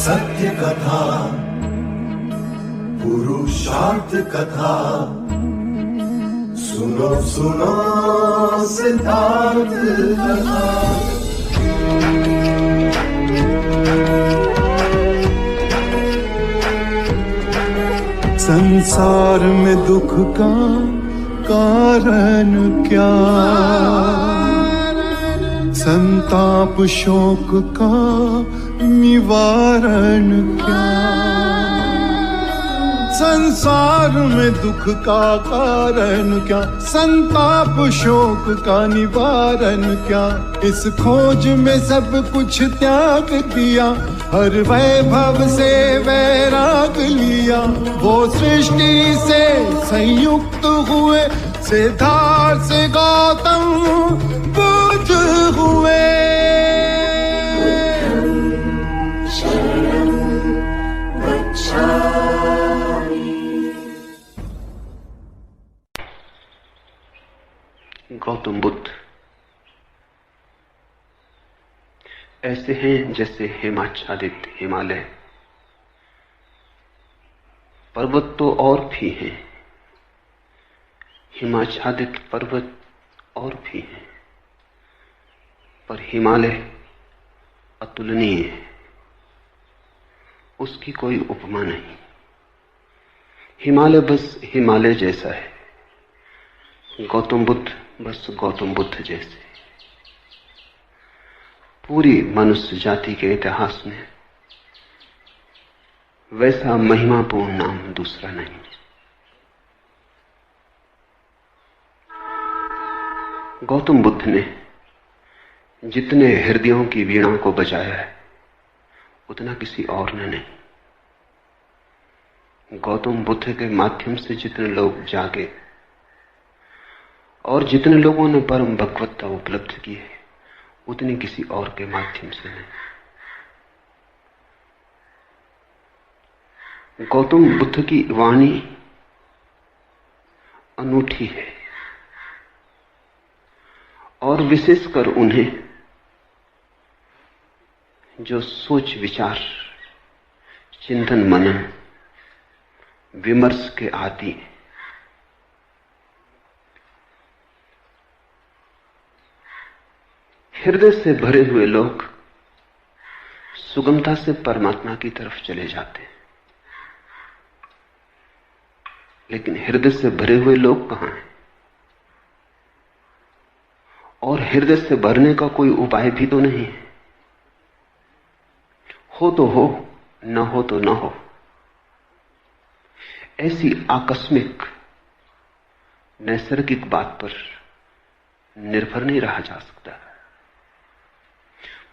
सत्य कथा, पुरुषार्थ कथा, सुनो सुनो सिद्धार्थ कथा। संसार में दुख का कारण क्या, संताप शोक का निवारण क्या। संसार में दुख का कारण क्या, संताप शोक का निवारण क्या। इस खोज में सब कुछ त्याग दिया, हर वैभव से वैराग लिया। वो सृष्टि से संयुक्त हुए, सिद्धार्थ से गौतम बुद्ध हुए। गौतम बुद्ध ऐसे हैं जैसे हिमाच्छादित हिमालय। पर्वत तो और भी हैं, हिमाच्छादित पर्वत और भी हैं, पर हिमालय अतुलनीय है, उसकी कोई उपमा नहीं। हिमालय बस हिमालय जैसा है, गौतम बुद्ध बस गौतम बुद्ध जैसे। पूरी मनुष्य जाति के इतिहास में वैसा महिमापूर्ण नाम दूसरा नहीं। गौतम बुद्ध ने जितने हृदयों की वीणा को बजाया है, उतना किसी और ने नहीं। गौतम बुद्ध के माध्यम से जितने लोग जागे और जितने लोगों ने परम भगवत्ता उपलब्ध की है, उतनी किसी और के माध्यम से नहीं। गौतम बुद्ध की वाणी अनूठी है, और विशेषकर उन्हें जो सोच विचार चिंतन मनन विमर्श के आदि हैं। हृदय से भरे हुए लोग सुगमता से परमात्मा की तरफ चले जाते हैं, लेकिन हृदय से भरे हुए लोग कहां हैं? और हृदय से भरने का कोई उपाय भी तो नहीं है। हो तो हो, न हो तो न हो। ऐसी आकस्मिक नैसर्गिक बात पर निर्भर नहीं रहा जा सकता।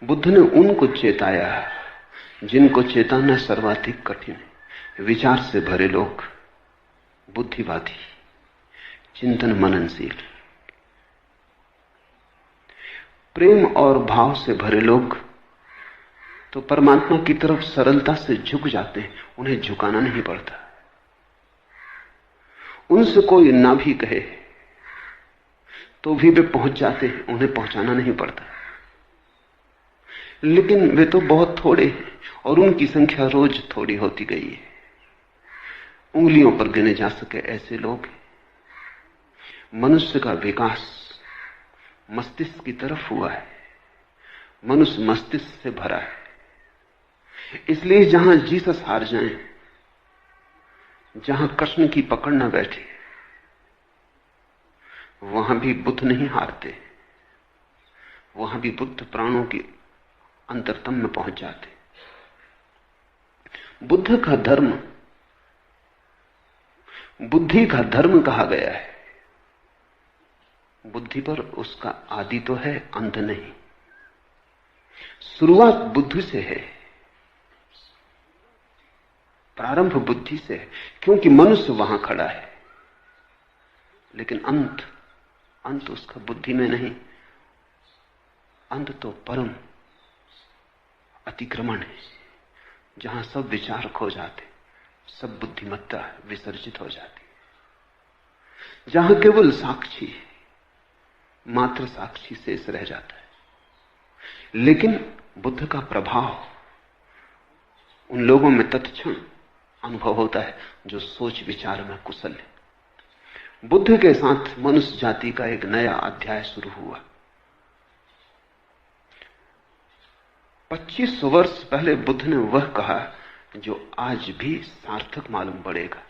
बुद्ध ने उनको चेताया जिनको चेताना सर्वाधिक कठिन है। विचार से भरे लोग, बुद्धिवादी, चिंतन मननशील, प्रेम और भाव से भरे लोग तो परमात्मा की तरफ सरलता से झुक जाते हैं, उन्हें झुकाना नहीं पड़ता। उनसे कोई ना भी कहे तो भी वे पहुंच जाते हैं, उन्हें पहुंचाना नहीं पड़ता। लेकिन वे तो बहुत थोड़े हैं और उनकी संख्या रोज थोड़ी होती गई है। उंगलियों पर गिने जा सके ऐसे लोग हैं। मनुष्य का विकास मस्तिष्क की तरफ हुआ है, मनुष्य मस्तिष्क से भरा है। इसलिए जहां जीसस हार जाएं, जहां कृष्ण की पकड़ न बैठे, वहां भी बुद्ध नहीं हारते। वहां भी बुद्ध प्राणों की अंतरतम में पहुंच जाते। बुद्ध का धर्म बुद्धि का धर्म कहा गया है। बुद्धि पर उसका आदि तो है, अंत नहीं। शुरुआत बुद्धि से है, प्रारंभ बुद्धि से है, क्योंकि मनुष्य वहां खड़ा है। लेकिन अंत उसका बुद्धि में नहीं। अंत तो परम अतिक्रमण है, जहां सब विचार खो जाते, सब बुद्धिमत्ता विसर्जित हो जाती, जहां केवल साक्षी, मात्र साक्षी शेष रह जाता है। लेकिन बुद्ध का प्रभाव उन लोगों में तत्क्षण अनुभव होता है जो सोच विचार में कुशल है। बुद्ध के साथ मनुष्य जाति का एक नया अध्याय शुरू हुआ। 25 वर्ष पहले बुद्ध ने वह कहा जो आज भी सार्थक मालूम पड़ेगा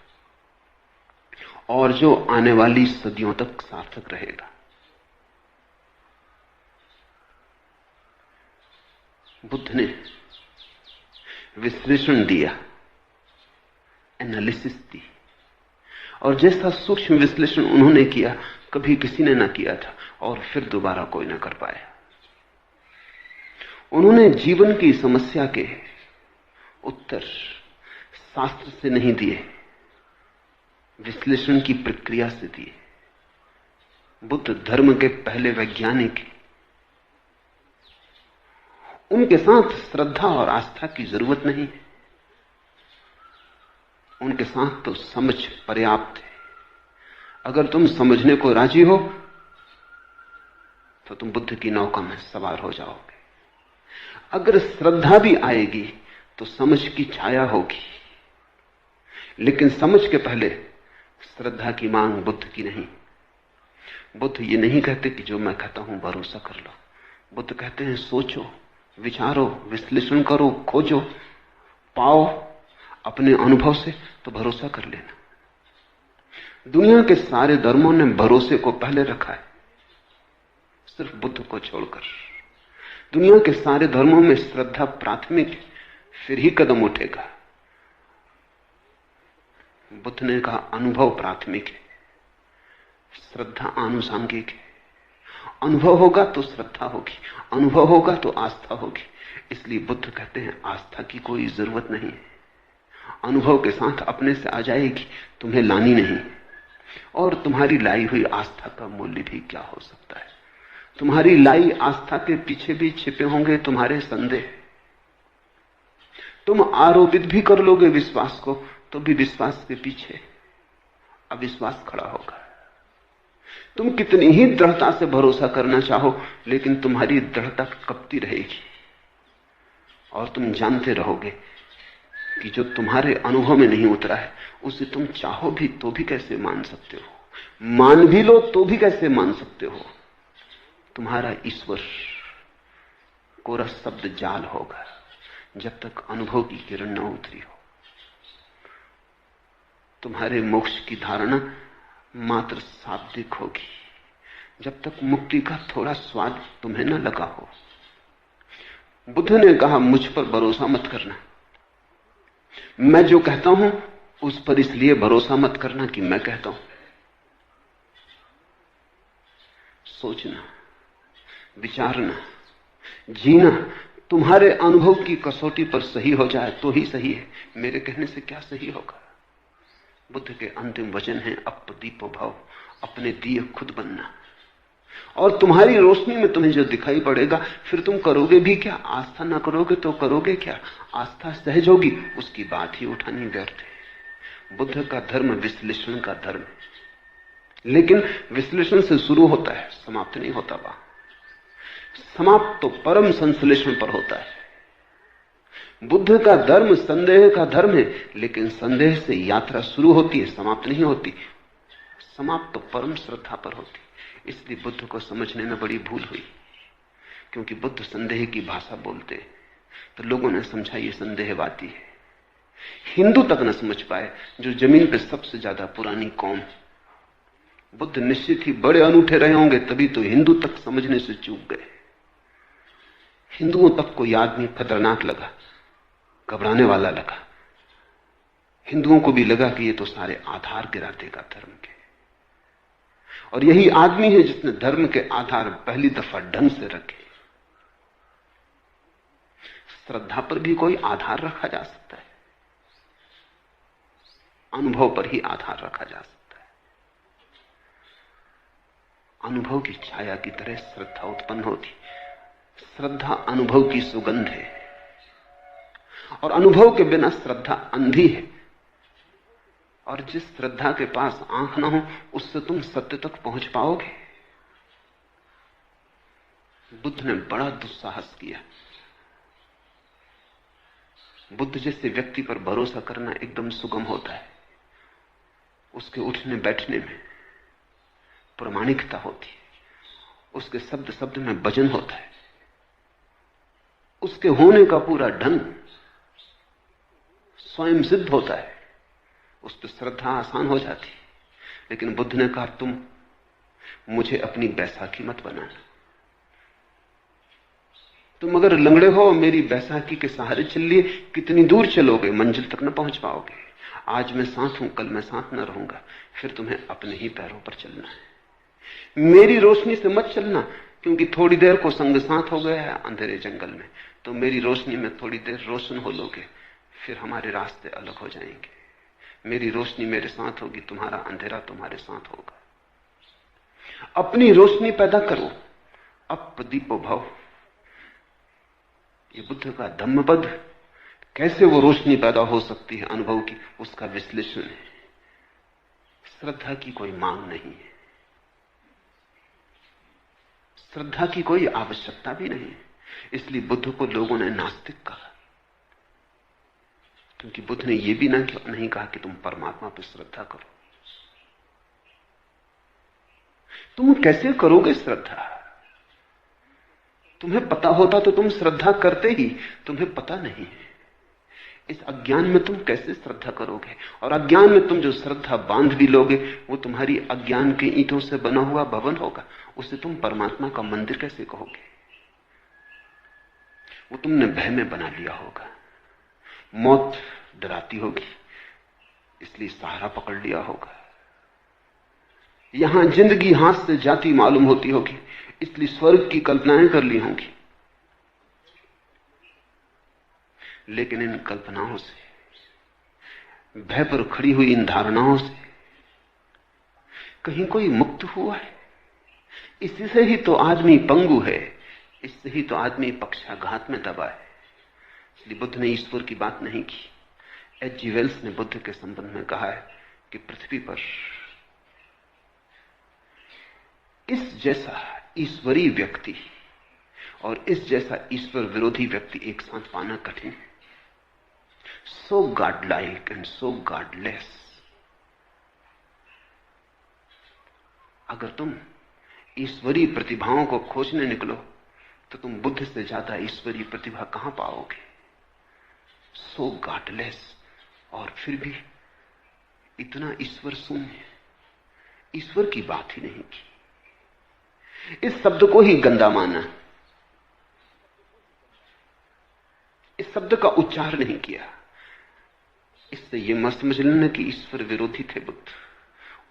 और जो आने वाली सदियों तक सार्थक रहेगा। बुद्ध ने विश्लेषण दिया, एनालिसिस दी, और जैसा सूक्ष्म विश्लेषण उन्होंने किया कभी किसी ने ना किया था और फिर दोबारा कोई ना कर पाया। उन्होंने जीवन की समस्या के उत्तर शास्त्र से नहीं दिए, विश्लेषण की प्रक्रिया से दिए। बुद्ध धर्म के पहले वैज्ञानिक, उनके साथ श्रद्धा और आस्था की जरूरत नहीं, उनके साथ तो समझ पर्याप्त है। अगर तुम समझने को राजी हो तो तुम बुद्ध की नौका में सवार हो जाओगे। अगर श्रद्धा भी आएगी तो समझ की छाया होगी, लेकिन समझ के पहले श्रद्धा की मांग बुद्ध की नहीं। बुद्ध ये नहीं कहते कि जो मैं कहता हूं भरोसा कर लो। बुद्ध कहते हैं सोचो, विचारो, विश्लेषण करो, खोजो, पाओ अपने अनुभव से, तो भरोसा कर लेना। दुनिया के सारे धर्मों ने भरोसे को पहले रखा है, सिर्फ बुद्ध को छोड़कर। दुनिया के सारे धर्मों में श्रद्धा प्राथमिक है, फिर ही कदम उठेगा। बुद्ध ने कहा अनुभव प्राथमिक है, श्रद्धा आनुषांगिक है। अनुभव होगा तो श्रद्धा होगी, अनुभव होगा तो आस्था होगी। इसलिए बुद्ध कहते हैं आस्था की कोई जरूरत नहीं है, अनुभव के साथ अपने से आ जाएगी, तुम्हें लानी नहीं। और तुम्हारी लाई हुई आस्था का मूल्य भी क्या हो सकता है? तुम्हारी लाई आस्था के पीछे भी छिपे होंगे तुम्हारे संदेह। तुम आरोपित भी कर लोगे विश्वास को, तो भी विश्वास के पीछे अविश्वास खड़ा होगा। तुम कितनी ही दृढ़ता से भरोसा करना चाहो, लेकिन तुम्हारी दृढ़ता कपती रहेगी और तुम जानते रहोगे कि जो तुम्हारे अनुभव में नहीं उतरा है उसे तुम चाहो भी तो भी कैसे मान सकते हो, मान भी लो तो भी कैसे मान सकते हो। तुम्हारा ईश्वर कोरा शब्द जाल होगा जब तक अनुभव की किरण न उतरी हो। तुम्हारे मोक्ष की धारणा मात्र शाब्दिक होगी जब तक मुक्ति का थोड़ा स्वाद तुम्हें न लगा हो। बुद्ध ने कहा मुझ पर भरोसा मत करना, मैं जो कहता हूं उस पर इसलिए भरोसा मत करना कि मैं कहता हूं। सोचना, विचारना, जीना तुम्हारे अनुभव की कसौटी पर सही हो जाए तो ही सही है, मेरे कहने से क्या सही होगा। बुद्ध के अंतिम वचन है अपदीपो भव, अपने दिए खुद बनना। और तुम्हारी रोशनी में तुम्हें जो दिखाई पड़ेगा फिर तुम करोगे भी क्या? आस्था ना करोगे तो करोगे क्या? आस्था सहज होगी, उसकी बात ही उठानी व्यर्थ है। बुद्ध का धर्म विश्लेषण का धर्म है, लेकिन विश्लेषण से शुरू होता है, समाप्त नहीं होता। वहां समाप्त तो परम संश्लेषण पर होता है। बुद्ध का धर्म संदेह का धर्म है, लेकिन संदेह से यात्रा शुरू होती है, समाप्त नहीं होती। समाप्त तो परम श्रद्धा पर होती। इसलिए बुद्ध को समझने में बड़ी भूल हुई, क्योंकि बुद्ध संदेह की भाषा बोलते तो लोगों ने समझा ये संदेहवादी है। हिंदू तक न समझ पाए, जो जमीन पर सबसे ज्यादा पुरानी कौम। बुद्ध निश्चित ही बड़े अनूठे रहे होंगे, तभी तो हिंदू तक समझने से चूक गए। हिंदुओं तक कोई आदमी खतरनाक लगा, घबराने वाला लगा। हिंदुओं को भी लगा कि ये तो सारे आधार गिरा देगा धर्म के। और यही आदमी है जिसने धर्म के आधार पहली दफा ढंग से रखे। श्रद्धा पर भी कोई आधार रखा जा सकता है, अनुभव पर ही आधार रखा जा सकता है। अनुभव की छाया की तरह श्रद्धा उत्पन्न होती। श्रद्धा अनुभव की सुगंध है, और अनुभव के बिना श्रद्धा अंधी है। और जिस श्रद्धा के पास आंख ना हो, उससे तुम सत्य तक पहुंच पाओगे? बुद्ध ने बड़ा दुस्साहस किया। बुद्ध जैसे व्यक्ति पर भरोसा करना एकदम सुगम होता है। उसके उठने बैठने में प्रामाणिकता होती है, उसके शब्द शब्द में वजन होता है, उसके होने का पूरा ढंग स्वयं सिद्ध होता है, उस पर श्रद्धा आसान हो जाती है। लेकिन बुद्ध ने कहा, तुम मुझे अपनी बैसाखी मत बनाना। तुम अगर लंगड़े हो, मेरी बैसाखी के सहारे चल लिए कितनी दूर चलोगे, मंजिल तक न पहुंच पाओगे। आज मैं साथ हूं, कल मैं साथ न रहूंगा, फिर तुम्हें अपने ही पैरों पर चलना है। मेरी रोशनी से मत चलना, क्योंकि थोड़ी देर को संग साथ हो गया है अंधेरे जंगल में, तो मेरी रोशनी में थोड़ी देर रोशन हो लोगे, फिर हमारे रास्ते अलग हो जाएंगे। मेरी रोशनी मेरे साथ होगी, तुम्हारा अंधेरा तुम्हारे साथ होगा। अपनी रोशनी पैदा करो, अपदीपो भव। ये बुद्ध का धम्मपद, कैसे वो रोशनी पैदा हो सकती है अनुभव की, उसका विश्लेषण है। श्रद्धा की कोई मांग नहीं है, श्रद्धा की कोई आवश्यकता भी नहीं है। इसलिए बुद्ध को लोगों ने नास्तिक कहा, क्योंकि बुद्ध ने यह भी नहीं कहा कि तुम परमात्मा पर श्रद्धा करो। तुम कैसे करोगे श्रद्धा? तुम्हें पता होता तो तुम श्रद्धा करते ही, तुम्हें पता नहीं है। इस अज्ञान में तुम कैसे श्रद्धा करोगे? और अज्ञान में तुम जो श्रद्धा बांध भी लोगे, वो तुम्हारी अज्ञान के ईंटों से बना हुआ भवन होगा। उसे तुम परमात्मा का मंदिर कैसे कहोगे? वो तुमने भय में बना लिया होगा। मौत डराती होगी, इसलिए सहारा पकड़ लिया होगा। यहां जिंदगी हाथ से जाती मालूम होती होगी, इसलिए स्वर्ग की कल्पनाएं कर ली होंगी। लेकिन इन कल्पनाओं से, भय पर खड़ी हुई इन धारणाओं से कहीं कोई मुक्त हुआ है? इसी से ही तो आदमी पंगु है, इससे ही तो आदमी पक्षाघात में दबा है। इसलिए बुद्ध ने ईश्वर की बात नहीं की। एच.जी. वेल्स ने बुद्ध के संबंध में कहा है कि पृथ्वी पर इस जैसा ईश्वरीय व्यक्ति और इस जैसा ईश्वर विरोधी व्यक्ति एक साथ पाना कठिन है। So godlike and so godless. अगर तुम ईश्वरीय प्रतिभाओं को खोजने निकलो तो तुम बुद्ध से ज्यादा ईश्वरीय प्रतिभा कहां पाओगे? सो गॉडलेस, और फिर भी इतना ईश्वर शून्य, ईश्वर की बात ही नहीं की। इस शब्द को ही गंदा माना, इस शब्द का उच्चार नहीं किया। इससे यह मत समझ लेना कि ईश्वर विरोधी थे बुद्ध।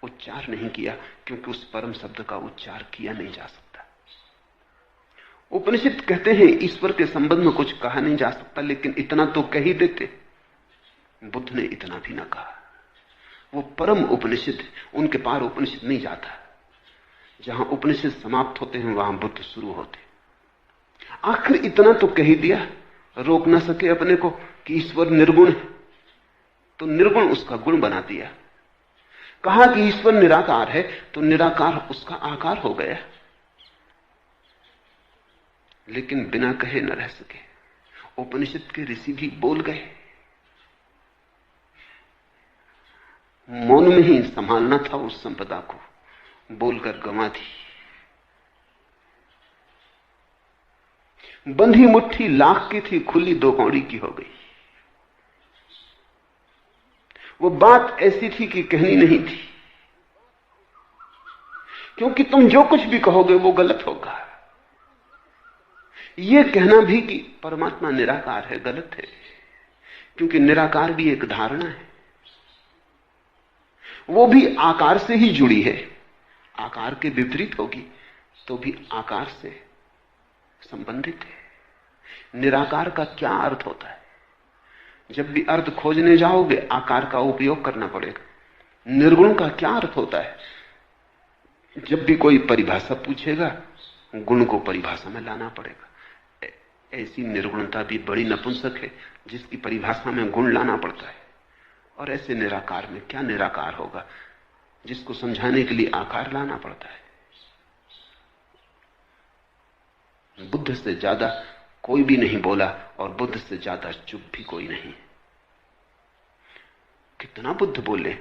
उच्चार नहीं किया क्योंकि उस परम शब्द का उच्चार किया नहीं जा सकता। उपनिषद कहते हैं ईश्वर के संबंध में कुछ कहा नहीं जा सकता, लेकिन इतना तो कह ही देते। बुद्ध ने इतना भी ना कहा। वो परम उपनिषद, उनके पार उपनिषद नहीं जाता। जहां उपनिषद समाप्त होते हैं वहां बुद्ध शुरू होते। आखिर इतना तो कह ही दिया, रोक ना सके अपने को कि ईश्वर निर्गुण है, तो निर्गुण उसका गुण बना दिया। कहा कि ईश्वर निराकार है, तो निराकार उसका आकार हो गया। लेकिन बिना कहे न रह सके। उपनिषद के ऋषि भी बोल गए, मौन में ही संभालना था उस संपदा को, बोलकर गंवा दी। बंधी मुट्ठी लाख की थी, खुली दो कौड़ी की हो गई। वो बात ऐसी थी कि कहनी नहीं थी, क्योंकि तुम जो कुछ भी कहोगे वो गलत होगा। ये कहना भी कि परमात्मा निराकार है गलत है, क्योंकि निराकार भी एक धारणा है। वो भी आकार से ही जुड़ी है, आकार के विपरीत होगी तो भी आकार से संबंधित है। निराकार का क्या अर्थ होता है? जब भी अर्थ खोजने जाओगे आकार का उपयोग करना पड़ेगा। निर्गुण का क्या अर्थ होता है? जब भी कोई परिभाषा पूछेगा गुण को परिभाषा में लाना पड़ेगा। ऐसी निर्गुणता भी बड़ी नपुंसक है जिसकी परिभाषा में गुण लाना पड़ता है। और ऐसे निराकार में क्या निराकार होगा जिसको समझाने के लिए आकार लाना पड़ता है? बुद्ध से ज्यादा कोई भी नहीं बोला और बुद्ध से ज्यादा चुप भी कोई नहीं। कितना बुद्ध बोले।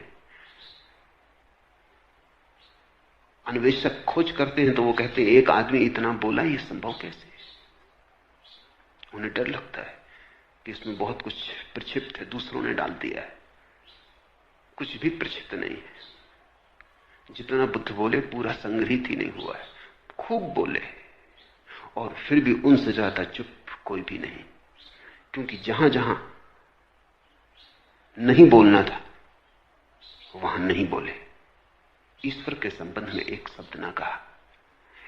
अन्वेषक खोज करते हैं तो वो कहते हैं एक आदमी इतना बोला, ये संभव कैसे? उन्हें डर लगता है कि इसमें बहुत कुछ प्रक्षिप्त है, दूसरों ने डाल दिया है। कुछ भी प्रक्षिप्त नहीं है। जितना बुद्ध बोले पूरा संग्रहित ही नहीं हुआ है। खूब बोले और फिर भी उनसे ज्यादा चुप कोई भी नहीं, क्योंकि जहां जहां नहीं बोलना था वहां नहीं बोले। ईश्वर के संबंध में एक शब्द ना कहा।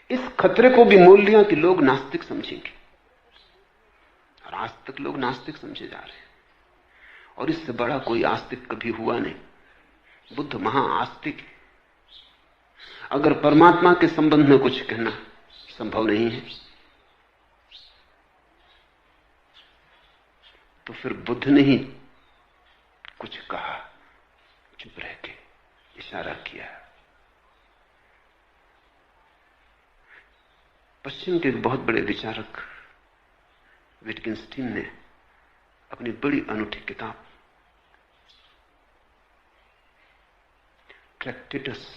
इस खतरे को भी मोल लिया कि लोग नास्तिक समझेंगे, और आज तक लोग नास्तिक समझे जा रहे हैं, और इससे बड़ा कोई आस्तिक कभी हुआ नहीं। बुद्ध महाआस्तिक है। अगर परमात्मा के संबंध में कुछ कहना संभव नहीं है तो फिर बुद्ध ने ही कुछ कहा, चुप रह के इशारा किया। पश्चिम के एक बहुत बड़े विचारक विटकिंस्टीन ने अपनी बड़ी अनूठी किताब ट्रैक्टेटस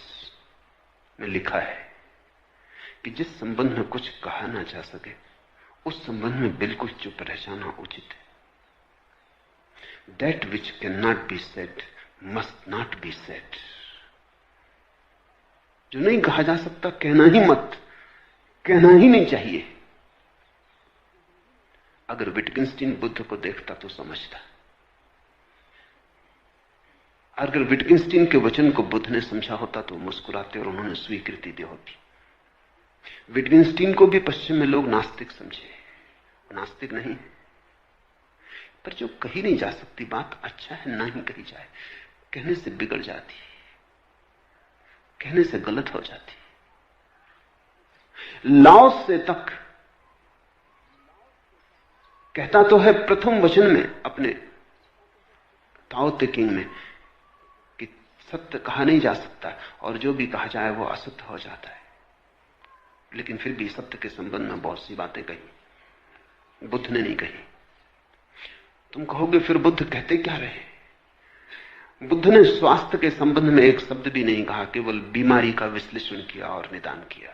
में लिखा है कि जिस संबंध में कुछ कहा ना जा सके उस संबंध में बिल्कुल चुप रह जाना उचित है। That which cannot be said must not be said. जो नहीं कहा जा सकता कहना ही मत, कहना ही नहीं चाहिए। अगर विटकिंस्टीन बुद्ध को देखता तो समझता। अगर विटकिंस्टीन के वचन को बुद्ध ने समझा होता तो मुस्कुराते और उन्होंने स्वीकृति दी होती। विटकिंस्टीन को भी पश्चिम में लोग नास्तिक समझे, नास्तिक नहीं। पर जो कही नहीं जा सकती बात अच्छा है ना ही कही जाए। कहने से बिगड़ जाती, कहने से गलत हो जाती। लाओ से तक कहता तो है प्रथम वचन में अपने ताओ ते किंग में कि सत्य कहा नहीं जा सकता और जो भी कहा जाए वो असत्य हो जाता है। लेकिन फिर भी सत्य के संबंध में बहुत सी बातें कही, बुद्ध ने नहीं कही। तुम कहोगे फिर बुद्ध कहते क्या रहे? बुद्ध ने स्वास्थ्य के संबंध में एक शब्द भी नहीं कहा, केवल बीमारी का विश्लेषण किया और निदान किया,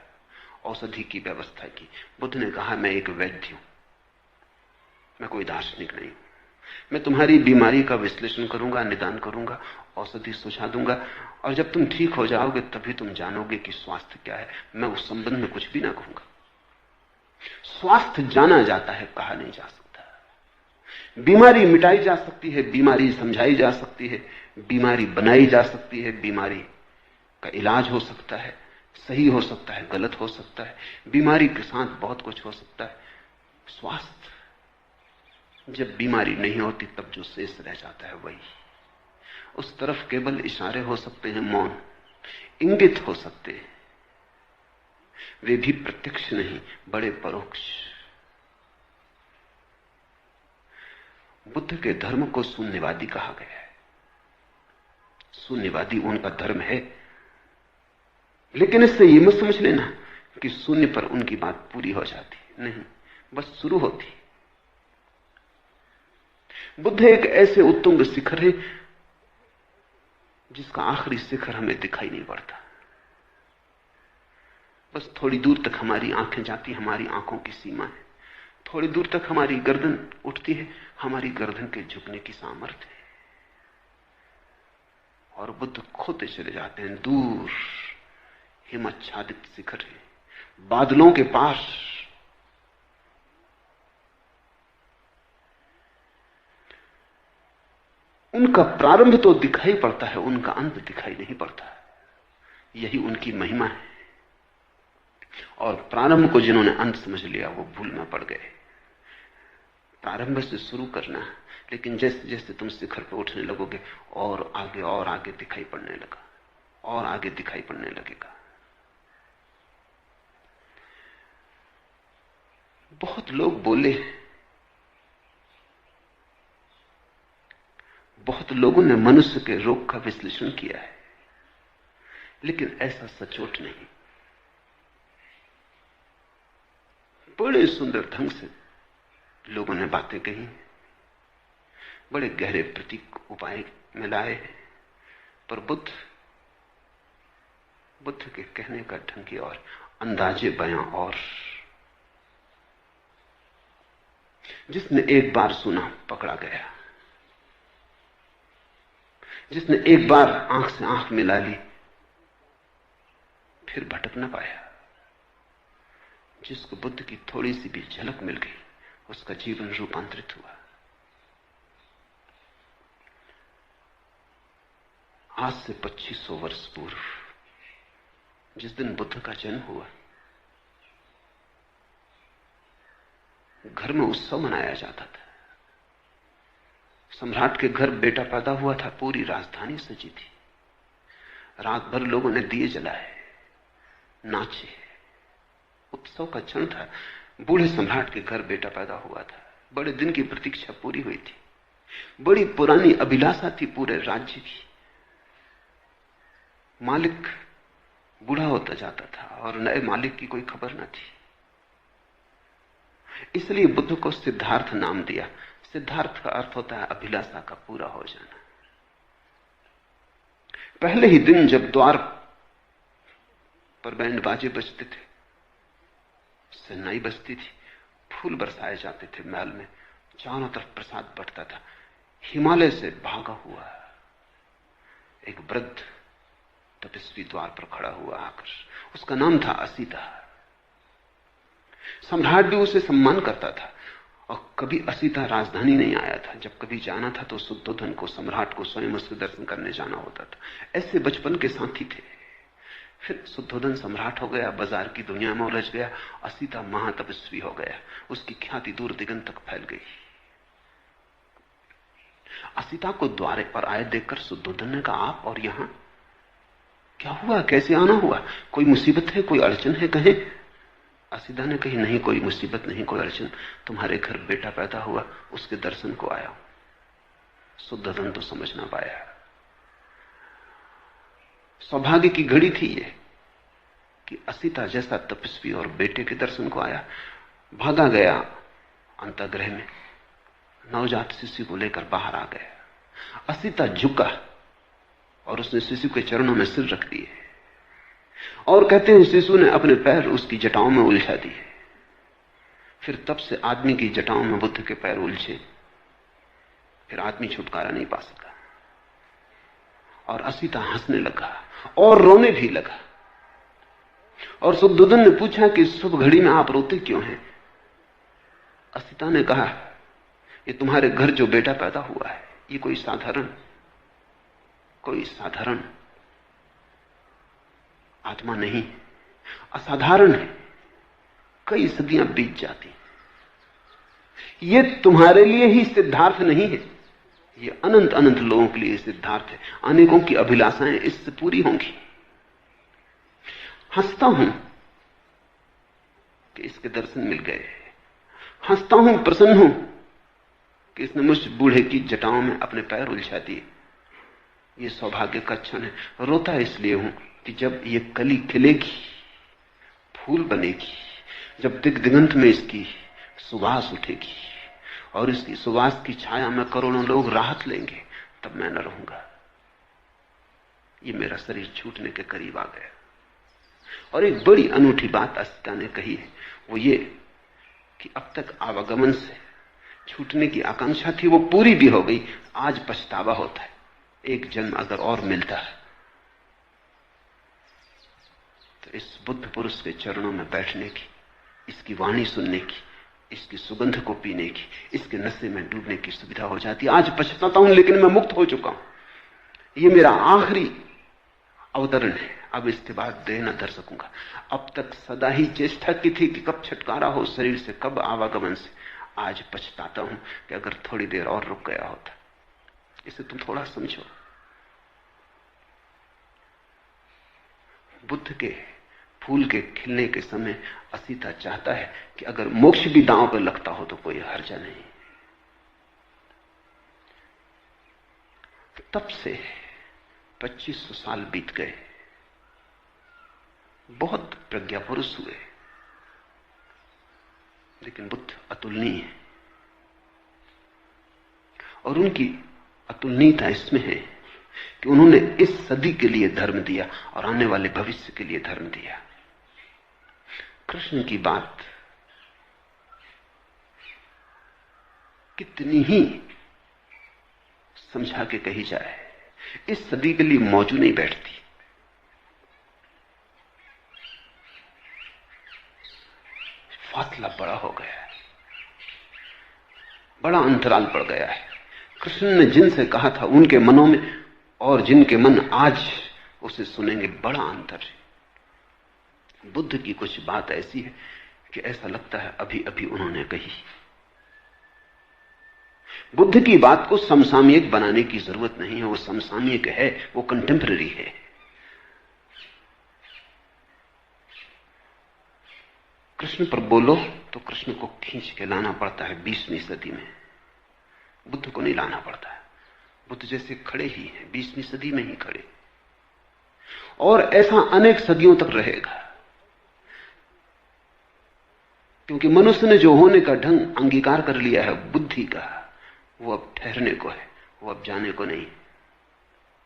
औषधि की व्यवस्था की। बुद्ध ने कहा मैं एक वैद्य हूं, मैं कोई दार्शनिक नहीं। मैं तुम्हारी बीमारी का विश्लेषण करूंगा, निदान करूंगा, औषधि सुझा दूंगा, और जब तुम ठीक हो जाओगे तभी तुम जानोगे कि स्वास्थ्य क्या है। मैं उस संबंध में कुछ भी ना कहूंगा। स्वास्थ्य जाना जाता है, कहा नहीं जा सकता। बीमारी मिटाई जा सकती है, बीमारी समझाई जा सकती है, बीमारी बनाई जा सकती है, बीमारी का इलाज हो सकता है, सही हो सकता है, गलत हो सकता है। बीमारी के साथ बहुत कुछ हो सकता है। स्वास्थ्य जब बीमारी नहीं होती तब जो शेष रह जाता है वही। उस तरफ केवल इशारे हो सकते हैं, मौन, इंगित हो सकते हैं, वे भी प्रत्यक्ष नहीं, बड़े परोक्ष। बुद्ध के धर्म को शून्यवादी कहा गया है। शून्यवादी उनका धर्म है, लेकिन इससे यह मत समझ लेना कि शून्य पर उनकी बात पूरी हो जाती। नहीं, बस शुरू होती। बुद्ध एक ऐसे उत्तुंग शिखर है जिसका आखिरी शिखर हमें दिखाई नहीं पड़ता। बस थोड़ी दूर तक हमारी आंखें जाती, हमारी आंखों की सीमा है। थोड़ी दूर तक हमारी गर्दन उठती है, हमारी गर्दन के झुकने की सामर्थ्य है। और बुद्ध खोते चले जाते हैं दूर, हिमाच्छादित शिखर है, बादलों के पास। उनका प्रारंभ तो दिखाई पड़ता है, उनका अंत दिखाई नहीं पड़ता। यही उनकी महिमा है। और प्रारंभ को जिन्होंने अंत समझ लिया वो भूल में पड़ गए। प्रारंभ से शुरू करना, लेकिन जैसे जैसे तुम शिखर पर उठने लगोगे और आगे दिखाई पड़ने लगा, और आगे दिखाई पड़ने लगेगा। बहुत लोग बोले, बहुत लोगों ने मनुष्य के रोग का विश्लेषण किया है, लेकिन ऐसा सचोट नहीं। बड़े सुंदर ढंग से लोगों ने बातें कही, बड़े गहरे प्रतीक उपाय में लाए, पर बुद्ध के कहने का ढंग की और अंदाजे बयां और। जिसने एक बार सुना पकड़ा गया, जिसने एक बार आंख से आंख मिला ली फिर भटक न पाया। जिसको बुद्ध की थोड़ी सी भी झलक मिल गई उसका जीवन रूपांतरित हुआ। आज से 2500 वर्ष पूर्व जिस दिन बुद्ध का जन्म हुआ, घर में उत्सव मनाया जाता था। सम्राट के घर बेटा पैदा हुआ था, पूरी राजधानी सजी थी। रात भर लोगों ने दिए जलाए, नाचे, उत्सव का क्षण था। बूढ़े सम्राट के घर बेटा पैदा हुआ था, बड़े दिन की प्रतीक्षा पूरी हुई थी, बड़ी पुरानी अभिलाषा थी पूरे राज्य की। मालिक बूढ़ा होता जाता था और नए मालिक की कोई खबर न थी। इसलिए बुद्ध को सिद्धार्थ नाम दिया। सिद्धार्थ का अर्थ होता है अभिलाषा का पूरा हो जाना। पहले ही दिन जब द्वार पर बैंड बाजे बजते थे, शहनाई बजती थी, फूल बरसाए जाते थे महल में, चारों तरफ प्रसाद बंटता था, हिमालय से भागा हुआ एक वृद्ध तपस्वी द्वार पर खड़ा हुआ आकर। उसका नाम था असीता। सम्राट भी उसे सम्मान करता था और कभी असीता राजधानी नहीं आया था। जब कभी जाना था तो शुद्धोधन को, सम्राट को स्वयं उसके दर्शन करने जाना होता था। ऐसे बचपन के साथी थे। फिर शुद्धोधन सम्राट हो गया, बाजार की दुनिया में उलझ गया। असीता महातपस्वी हो गया, उसकी ख्याति दूर दिगंत तक फैल गई। असीता को द्वारे पर आए देखकर शुद्धोधन ने कहा, आप और यहां क्या हुआ, कैसे आना हुआ, कोई मुसीबत है, कोई अड़चन है, कहे। असीता ने कही, नहीं कोई मुसीबत नहीं, कोई अड़चन, तुम्हारे घर बेटा पैदा हुआ, उसके दर्शन को आया हूं। शुद्धोधन तो समझ ना पाया। सौभाग्य की घड़ी थी ये कि असीता जैसा तपस्वी और बेटे के दर्शन को आया। भागा गया अंतःगृह में, नवजात शिशु को लेकर बाहर आ गया। असीता झुका और उसने शिशु के चरणों में सिर रख दिए और कहते हैं शिशु ने अपने पैर उसकी जटाओं में उलझा दिए। फिर तब से आदमी की जटाओं में बुद्ध के पैर उलझे, फिर आदमी छुटकारा नहीं पा सका। और असीता हंसने लगा और रोने भी लगा। और शुद्धोधन ने पूछा कि शुभ घड़ी में आप रोते क्यों हैं? असीता ने कहा, ये तुम्हारे घर जो बेटा पैदा हुआ है, ये कोई साधारण आत्मा नहीं, असाधारण है। कई सदियां बीत जाती, ये तुम्हारे लिए ही सिद्धार्थ नहीं है, ये अनंत अनंत लोगों के लिए सिद्धार्थ है। अनेकों की अभिलाषाएं इससे पूरी होंगी। हंसता हूं कि इसके दर्शन मिल गए, हंसता हूं, प्रसन्न हूं कि इसने मुझ बूढ़े की जटाओं में अपने पैर उलझा दिए। ये सौभाग्य का क्षण है। रोता इसलिए हूं कि जब ये कली खिलेगी, फूल बनेगी, जब दिगंत में इसकी सुवास उठेगी और इसकी सुवास की छाया में करोड़ों लोग राहत लेंगे, तब मैं न रहूंगा। ये मेरा शरीर छूटने के करीब आ गया। और एक बड़ी अनूठी बात असीता ने कही है, वो ये कि अब तक आवागमन से छूटने की आकांक्षा थी, वो पूरी भी हो गई। आज पछतावा होता है, एक जन्म अगर और मिलता है तो इस बुद्ध पुरुष के चरणों में बैठने की, इसकी वाणी सुनने की, इसकी सुगंध को पीने की, इसके नशे में डूबने की सुविधा हो जाती है। आज पछताता हूं, लेकिन मैं मुक्त हो चुका हूं। ये मेरा आखिरी अवतरण है, अब इसके बाद देह न धर सकूंगा। अब तक सदा ही चेष्टा की थी कि कब छुटकारा हो शरीर से, कब आवागमन से। आज पछताता हूं कि अगर थोड़ी देर और रुक गया होता। इसे तुम थोड़ा समझो। बुद्ध के फूल के खिलने के समय असीता चाहता है कि अगर मोक्ष भी दांव पर लगता हो तो कोई हर्जा नहीं। तो तब से 2500 साल बीत गए। बहुत प्रज्ञा पुरुष हुए, लेकिन बुद्ध अतुलनीय है। और उनकी अतुलनीयता इसमें है कि उन्होंने इस सदी के लिए धर्म दिया और आने वाले भविष्य के लिए धर्म दिया। कृष्ण की बात कितनी ही समझा के कही जाए, इस सदी के लिए मौजू नहीं बैठती। फासला बड़ा हो गया है, बड़ा अंतराल पड़ गया है। कृष्ण ने जिनसे कहा था उनके मनों में और जिनके मन आज उसे सुनेंगे, बड़ा अंतर है। बुद्ध की कुछ बात ऐसी है कि ऐसा लगता है अभी अभी उन्होंने कही। बुद्ध की बात को समसामयिक बनाने की जरूरत नहीं है, वो समसामयिक है, वो कंटेम्पररी है। कृष्ण पर बोलो तो कृष्ण को खींच के लाना पड़ता है 20वीं सदी में, बुद्ध को नहीं लाना पड़ता है। बुद्ध जैसे खड़े ही हैं, 20वीं सदी में ही खड़े, और ऐसा अनेक सदियों तक रहेगा, क्योंकि मनुष्य ने जो होने का ढंग अंगीकार कर लिया है बुद्धि का, वो अब ठहरने को है, वो अब जाने को नहीं,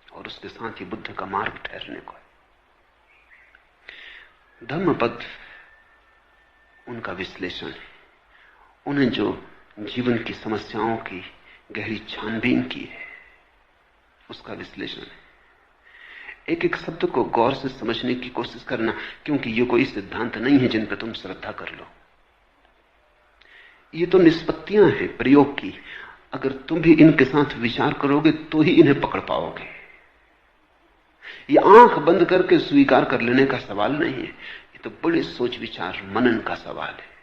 और उसके साथ ही बुद्ध का मार्ग ठहरने को है। धम्मपद उनका विश्लेषण है, उन्हें जो जीवन की समस्याओं की गहरी छानबीन की है उसका विश्लेषण है। एक एक शब्द को गौर से समझने की कोशिश करना, क्योंकि ये कोई सिद्धांत नहीं है जिन पर तुम श्रद्धा कर लो, ये तो निष्पत्तियां हैं प्रयोग की। अगर तुम भी इनके साथ विचार करोगे तो ही इन्हें पकड़ पाओगे। ये आंख बंद करके स्वीकार कर लेने का सवाल नहीं है, ये तो बड़े सोच विचार मनन का सवाल है।